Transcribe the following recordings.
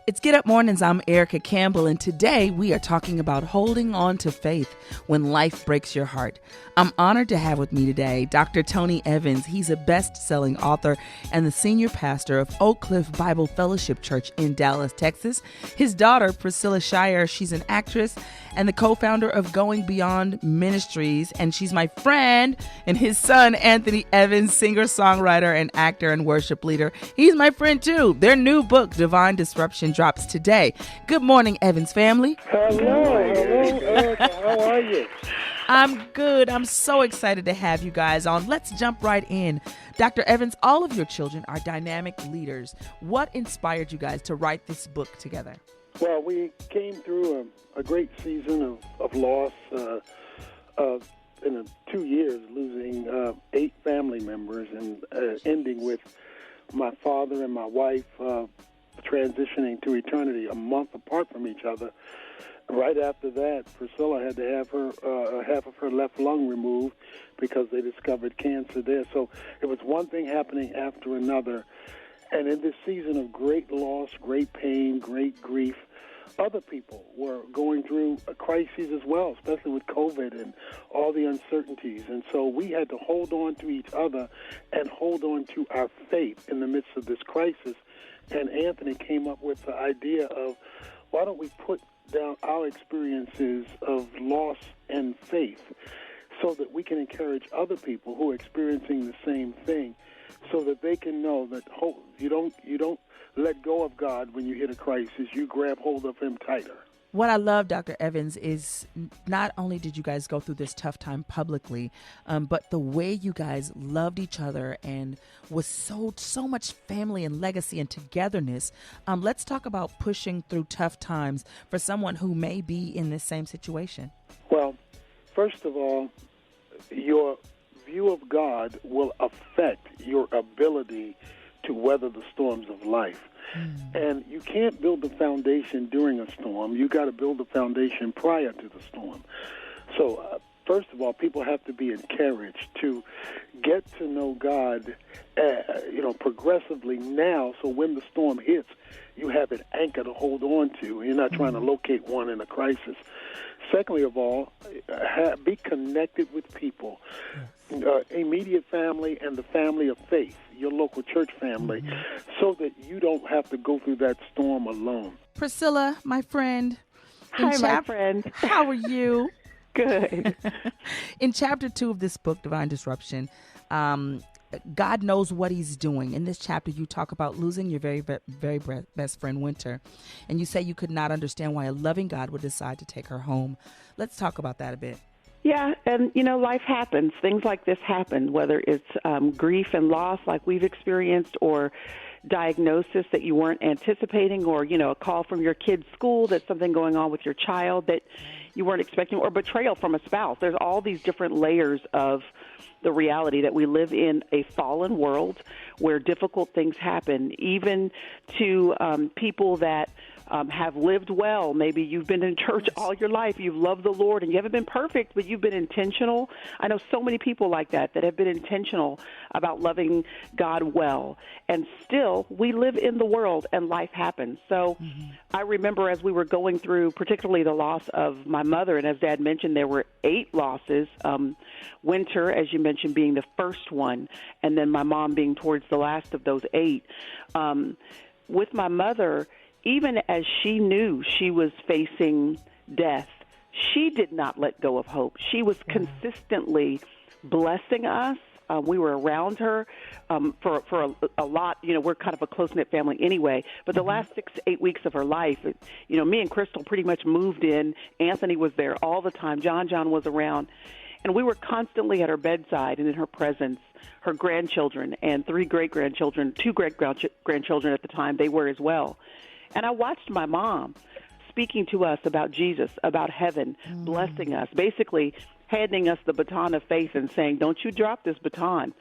It's Get Up Mornings. I'm Erica Campbell, and today we are talking about holding on to faith when life breaks your heart. I'm honored to have with me today Dr. Tony Evans. He's a best-selling author and the senior pastor of Oak Cliff Bible Fellowship Church in Dallas, Texas. His daughter, Priscilla Shirer, she's an actress and the co-founder of Going Beyond Ministries, and she's my friend. And his son, Anthony Evans, singer-songwriter and actor and worship leader. He's my friend too. Their new book, Divine Disruption, drops today. Good morning, Evans family. Hello, Erica. How are you? I'm good. I'm so excited to have you guys on. Let's jump right in. Dr. Evans, all of your children are dynamic leaders. What inspired you guys to write this book together? Well, we came through a great season of loss in 2 years, losing 8 family members and ending with my father and my wife transitioning to eternity a month apart from each other. Right after that, Priscilla had to have her half of her left lung removed because they discovered cancer there. So it was one thing happening after another. And in this season of great loss, great pain, great grief, other people were going through crises as well, especially with COVID and all the uncertainties. And so we had to hold on to each other and hold on to our faith in the midst of this crisis. And Anthony came up with the idea of, why don't we put down our experiences of loss and faith so that we can encourage other people who are experiencing the same thing, so that they can know that you don't let go of God when you hit a crisis. You grab hold of Him tighter. What I love, Dr. Evans, is not only did you guys go through this tough time publicly, but the way you guys loved each other and was so much family and legacy and togetherness. Let's talk about pushing through tough times for someone who may be in this same situation. Well, first of all, your view of God will affect your ability to weather the storms of life. And you can't build the foundation during a storm. You got to build the foundation prior to the storm. So, first of all, people have to be encouraged to get to know God, progressively now. So when the storm hits, you have an anchor to hold on to. You're not trying to locate one in a crisis. Secondly of all, be connected with people, immediate family and the family of faith, your local church family, so that you don't have to go through that storm alone. Priscilla, my friend. Hi, my friend. How are you? Good. In chapter 2 of this book, Divine Disruption, God knows what He's doing. In this chapter, you talk about losing your very best friend, Winter, and you say you could not understand why a loving God would decide to take her home. Let's talk about that a bit. Yeah, and, life happens. Things like this happen, whether it's grief and loss like we've experienced, or diagnosis that you weren't anticipating, or, a call from your kid's school that's something going on with your child that you weren't expecting, or betrayal from a spouse. There's all these different layers of the reality that we live in a fallen world where difficult things happen, even to people that have lived well. Maybe you've been in church all your life. You've loved the Lord, and you haven't been perfect, but you've been intentional. I know so many people like that have been intentional about loving God well. And still, we live in the world, and life happens. So I remember as we were going through, particularly the loss of my mother, and as Dad mentioned, there were 8 losses. Winter, as you mentioned, being the first one, and then my mom being towards the last of those 8. With my mother, even as she knew she was facing death, she did not let go of hope. She was consistently blessing us. We were around her for a lot. We're kind of a close-knit family anyway. But the last 6 to 8 weeks of her life, me and Crystal pretty much moved in. Anthony was there all the time. John was around. And we were constantly at her bedside and in her presence. Her grandchildren and 3 great-grandchildren, 2 great-grandchildren at the time, they were as well. And I watched my mom speaking to us about Jesus, about heaven, blessing us, basically handing us the baton of faith and saying, don't you drop this baton.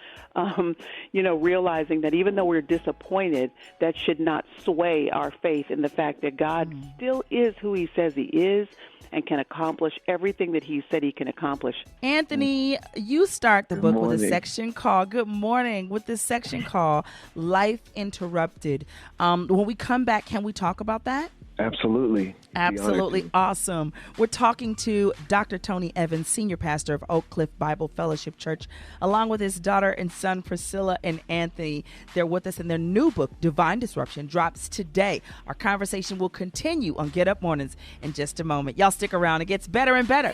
Realizing that even though we're disappointed, that should not sway our faith in the fact that God still is who he says he is and can accomplish everything that he said he can accomplish. Anthony, you start the book with a section called, good morning, with this section called Life Interrupted. When we come back, can we talk about that? Absolutely. Absolutely awesome. We're talking to Dr. Tony Evans, senior pastor of Oak Cliff Bible Fellowship Church, along with his daughter and son, Priscilla and Anthony. They're with us in their new book, Divine Disruption, drops today. Our conversation will continue on Get Up Mornings in just a moment. Y'all stick around. It gets better and better.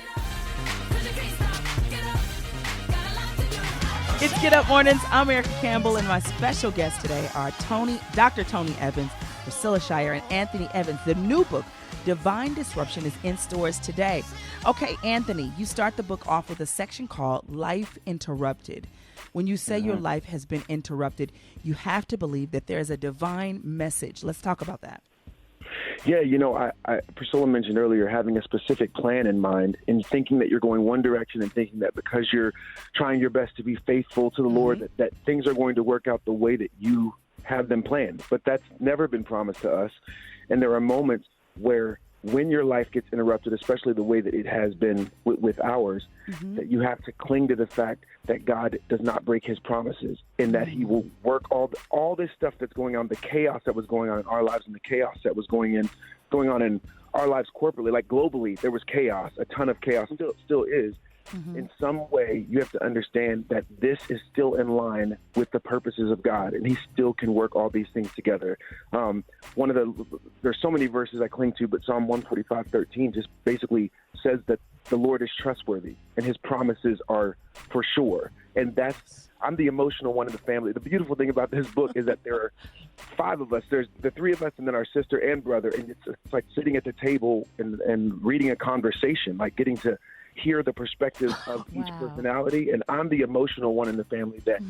It's Get Up Mornings. I'm Erica Campbell, and my special guests today are Dr. Tony Evans, Priscilla Shirer, and Anthony Evans. The new book, Divine Disruption, is in stores today. Okay, Anthony, you start the book off with a section called Life Interrupted. When you say your life has been interrupted, you have to believe that there is a divine message. Let's talk about that. Yeah, Priscilla mentioned earlier having a specific plan in mind and thinking that you're going one direction and thinking that because you're trying your best to be faithful to the Lord, that things are going to work out the way that you have them planned. But that's never been promised to us. And there are moments where when your life gets interrupted, especially the way that it has been with ours, that you have to cling to the fact that God does not break his promises and that he will work all this stuff that's going on, the chaos that was going on in our lives and the chaos that was going on in our lives corporately, like globally, there was chaos, a ton of chaos, still is. In some way, you have to understand that this is still in line with the purposes of God, and he still can work all these things together. There's so many verses I cling to, but Psalm 145:13 just basically says that the Lord is trustworthy, and his promises are for sure. And I'm the emotional one in the family. The beautiful thing about this book is that there are 5 of us. There's the 3 of us and then our sister and brother, and it's like sitting at the table and reading a conversation, like getting to hear the perspective of each personality, and I'm the emotional one in the family that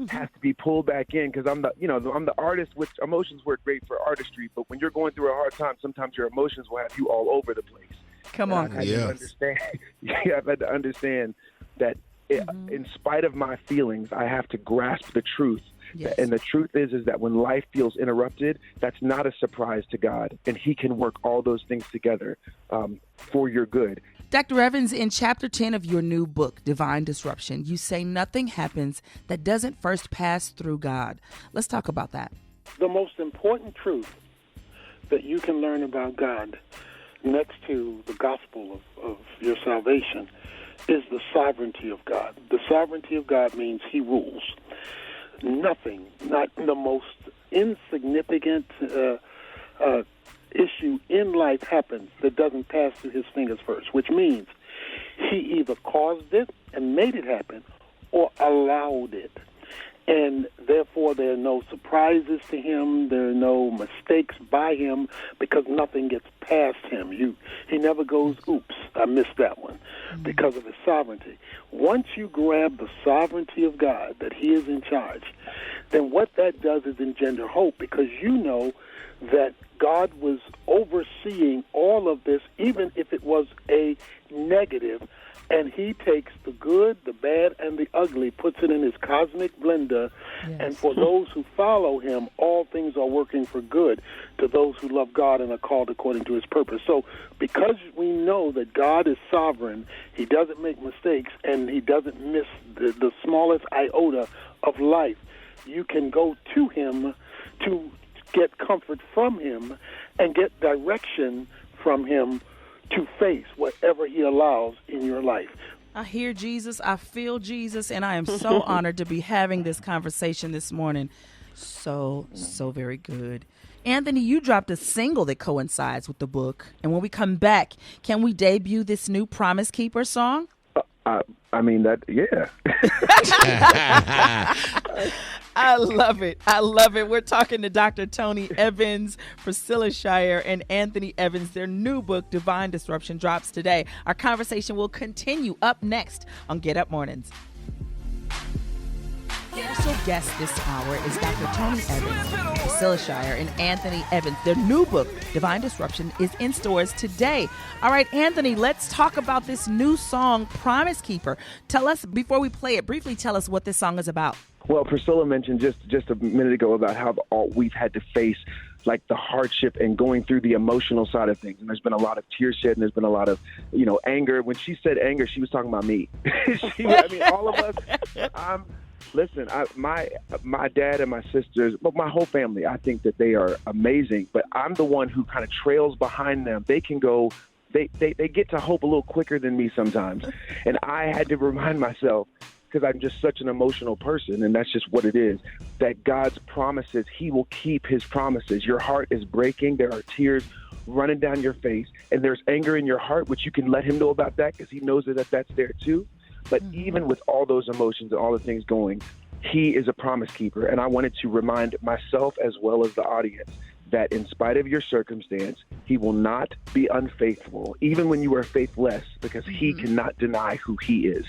has to be pulled back in because I'm the artist, which emotions work great for artistry, but when you're going through a hard time, sometimes your emotions will have you all over the place. Come on. I've had to understand that in spite of my feelings, I have to grasp the truth. Yes. And the truth is that when life feels interrupted, that's not a surprise to God, and he can work all those things together for your good. Dr. Evans, in chapter 10 of your new book, Divine Disruption, you say nothing happens that doesn't first pass through God. Let's talk about that. The most important truth that you can learn about God, next to the gospel of your salvation, is the sovereignty of God. The sovereignty of God means he rules. Nothing, not the most insignificant issue in life happens that doesn't pass through his fingers first, which means he either caused it and made it happen or allowed it. And therefore, there are no surprises to him. There are no mistakes by him because nothing gets past him. He never goes, oops, I missed that one, because of his sovereignty. Once you grab the sovereignty of God, that he is in charge, then what that does is engender hope, because you know that God was overseeing all of this, even if it was a negative, and he takes the good, the bad, and the ugly, puts it in his cosmic blender, and for those who follow him, all things are working for good to those who love God and are called according to his purpose. So because we know that God is sovereign, he doesn't make mistakes, and he doesn't miss the smallest iota of life, you can go to him to get comfort from him and get direction from him to face whatever he allows in your life. I hear Jesus, I feel Jesus, and I am so honored to be having this conversation this morning. So very good. Anthony, you dropped a single that coincides with the book. And when we come back, can we debut this new Promise Keeper song? Yeah. I love it. I love it. We're talking to Dr. Tony Evans, Priscilla Shirer, and Anthony Evans. Their new book, Divine Disruption, drops today. Our conversation will continue up next on Get Up Mornings. special guest this hour is Dr. Tony Evans, Priscilla Shirer, and Anthony Evans. Their new book, Divine Disruption, is in stores today. All right, Anthony, let's talk about this new song, Promise Keeper. Tell us, before we play it, briefly tell us what this song is about. Well, Priscilla mentioned just a minute ago about how we've had to face like the hardship and going through the emotional side of things. And there's been a lot of tears shed and there's been a lot of, anger. When she said anger, she was talking about me. All of us. Listen, my dad and my sisters, but my whole family, I think that they are amazing. But I'm the one who kind of trails behind them. They can go, they get to hope a little quicker than me sometimes. And I had to remind myself, because I'm just such an emotional person, and that's just what it is, that God's promises, he will keep his promises. Your heart is breaking. There are tears running down your face, and there's anger in your heart, which you can let him know about that because he knows that that's there too. But even with all those emotions and all the things going, he is a promise keeper. And I wanted to remind myself as well as the audience that in spite of your circumstance, he will not be unfaithful, even when you are faithless, because he cannot deny who he is.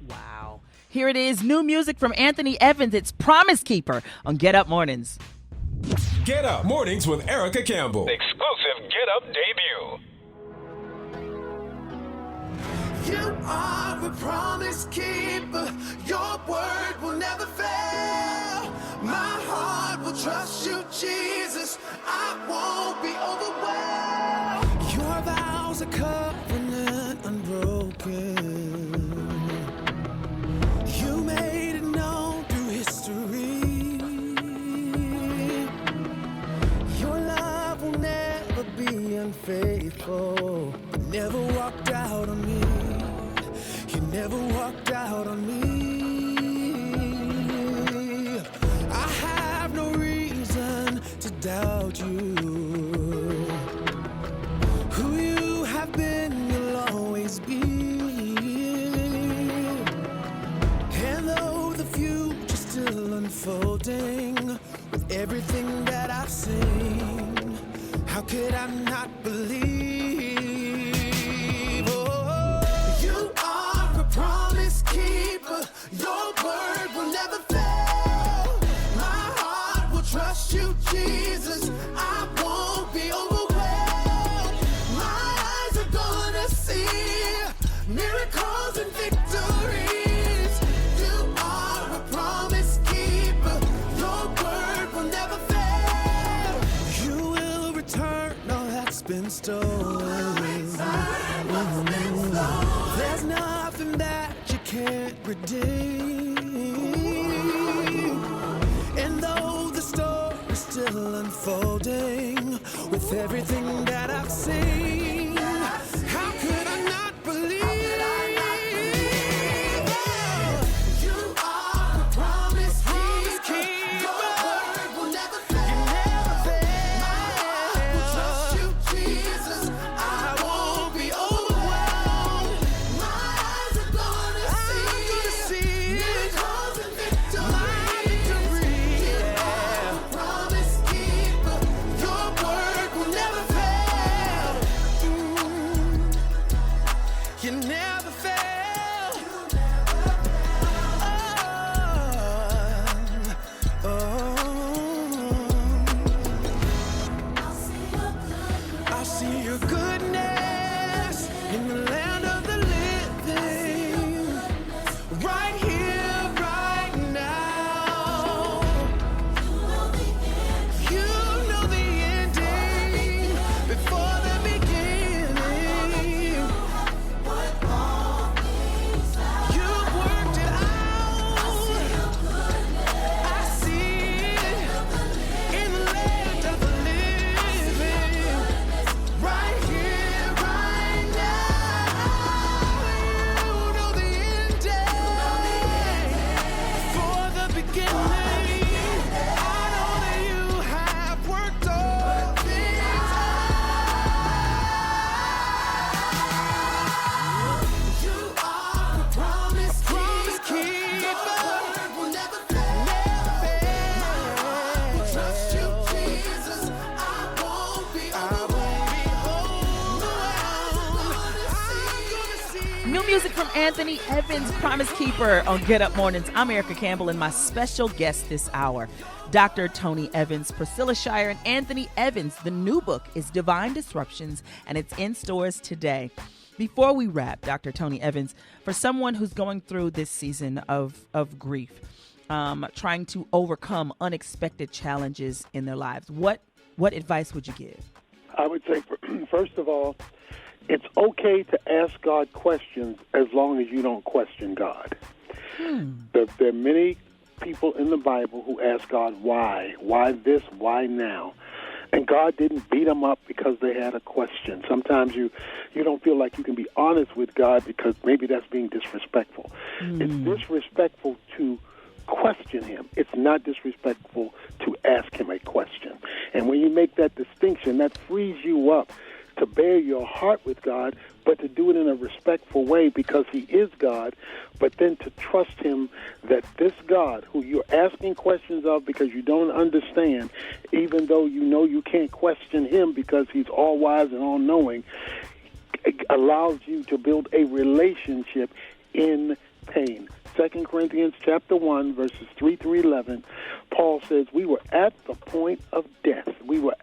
Wow. Here it is, new music from Anthony Evans. It's Promise Keeper on Get Up Mornings. Get Up Mornings with Erica Campbell. Exclusive Get Up debut. You are a promise keeper. Your word will never fail. My heart will trust you, Jesus. I won't be overwhelmed. Your vows are covenant unbroken. You made it known through history. Your love will never be unfaithful. You never walked out on me. You never walked out on me. I have no reason to doubt you. Who you have been, you'll always be. And though the future's still unfolding, with everything that I've seen, how could I not believe? Oh, you are a promise keeper. Your word will never fail. My heart will trust you, Jesus. I won't be overwhelmed. My eyes are gonna see miracles and victories. You are a promise keeper. Your word will never fail. You will return all that's been stolen. There's nothing that you can't redeem. And though the story's still unfolding, with everything that I've seen, how could I not believe? You are a promise keeper. Your word will never fail. My heart will trust you, Jesus. I won't be overwhelmed. My eyes are gonna see miracles and victories. You are a promise keeper. Your word will never fail. You never fail. Oh. I'll see your goodness in the land of the living, right here, right now. You know the ending before the beginning. You've worked it out. I see it in the land of the living, right here, New music from Anthony Evans, Promise Keeper on Get Up Mornings. I'm Erica Campbell, and my special guest this hour, Dr. Tony Evans, Priscilla Shirer, and Anthony Evans. The new book is Divine Disruptions, and it's in stores today. Before we wrap, Dr. Tony Evans, for someone who's going through this season of grief, trying to overcome unexpected challenges in their lives, what advice would you give? I would say, first of all, it's okay to ask God questions as long as you don't question God. There are many people in the Bible who ask God, why? Why this? Why now? And God didn't beat them up because they had a question. Sometimes you don't feel like you can be honest with God because maybe that's being disrespectful. It's disrespectful to question him. It's not disrespectful to ask him a question. And when you make that distinction, that frees you up to bear your heart with God, but to do it in a respectful way because he is God, but then to trust him that this God, who you're asking questions of because you don't understand, even though you know you can't question him because he's all-wise and all-knowing, allows you to build a relationship in pain. 2 Corinthians chapter 1, verses 3 through 11, Paul says, we were at the point of death. We were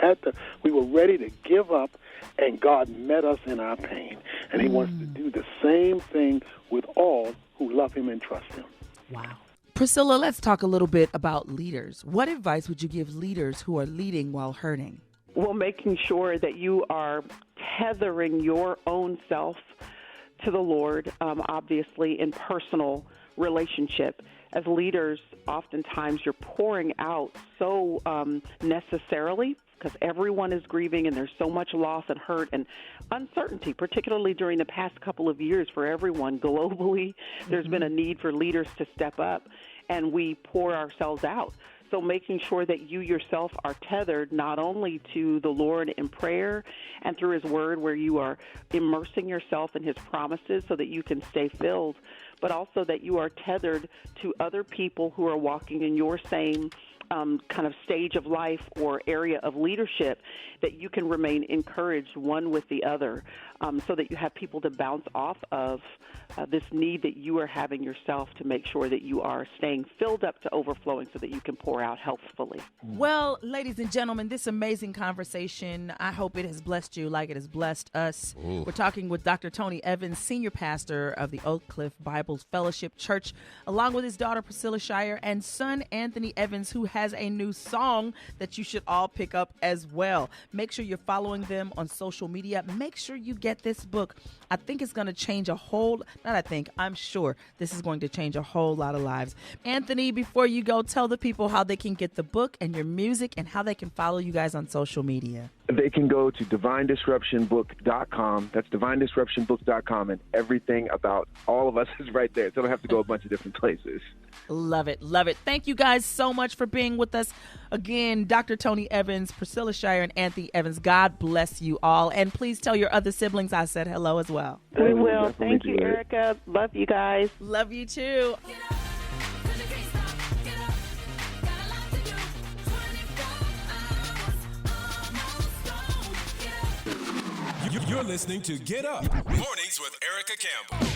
ready to give up, and God met us in our pain. And he wants to do the same thing with all who love him and trust him. Wow. Priscilla, let's talk a little bit about leaders. What advice would you give leaders who are leading while hurting? Well, making sure that you are tethering your own self to the Lord, obviously in personal relationship. As leaders, oftentimes you're pouring out so necessarily because everyone is grieving and there's so much loss and hurt and uncertainty, particularly during the past couple of years for everyone globally. There's been a need for leaders to step up, and we pour ourselves out. So making sure that you yourself are tethered not only to the Lord in prayer and through his word, where you are immersing yourself in his promises so that you can stay filled, but also that you are tethered to other people who are walking in your same kind of stage of life or area of leadership, that you can remain encouraged one with the other, so that you have people to bounce off of this need that you are having yourself to make sure that you are staying filled up to overflowing so that you can pour out healthfully. Well, ladies and gentlemen, this amazing conversation, I hope it has blessed you like it has blessed us. We're talking with Dr. Tony Evans, senior pastor of the Oak Cliff Bible Fellowship Church, along with his daughter Priscilla Shirer and son Anthony Evans, who has a new song that you should all pick up as well. Make sure you're following them on social media. Make sure you get this book. I think it's going to change I'm sure this is going to change a whole lot of lives. Anthony, before you go, tell the people how they can get the book and your music and how they can follow you guys on social media. They can go to divinedisruptionbook.com. That's divinedisruptionbook.com, and everything about all of us is right there. So they don't have to go a bunch of different places. Love it. Love it. Thank you guys so much for being with us. Again, Dr. Tony Evans, Priscilla Shirer, and Anthony Evans, God bless you all. And please tell your other siblings I said hello as well. We will. Thank you, Erica. Love you guys. Love you too. You're listening to Get Up Mornings with Erica Campbell.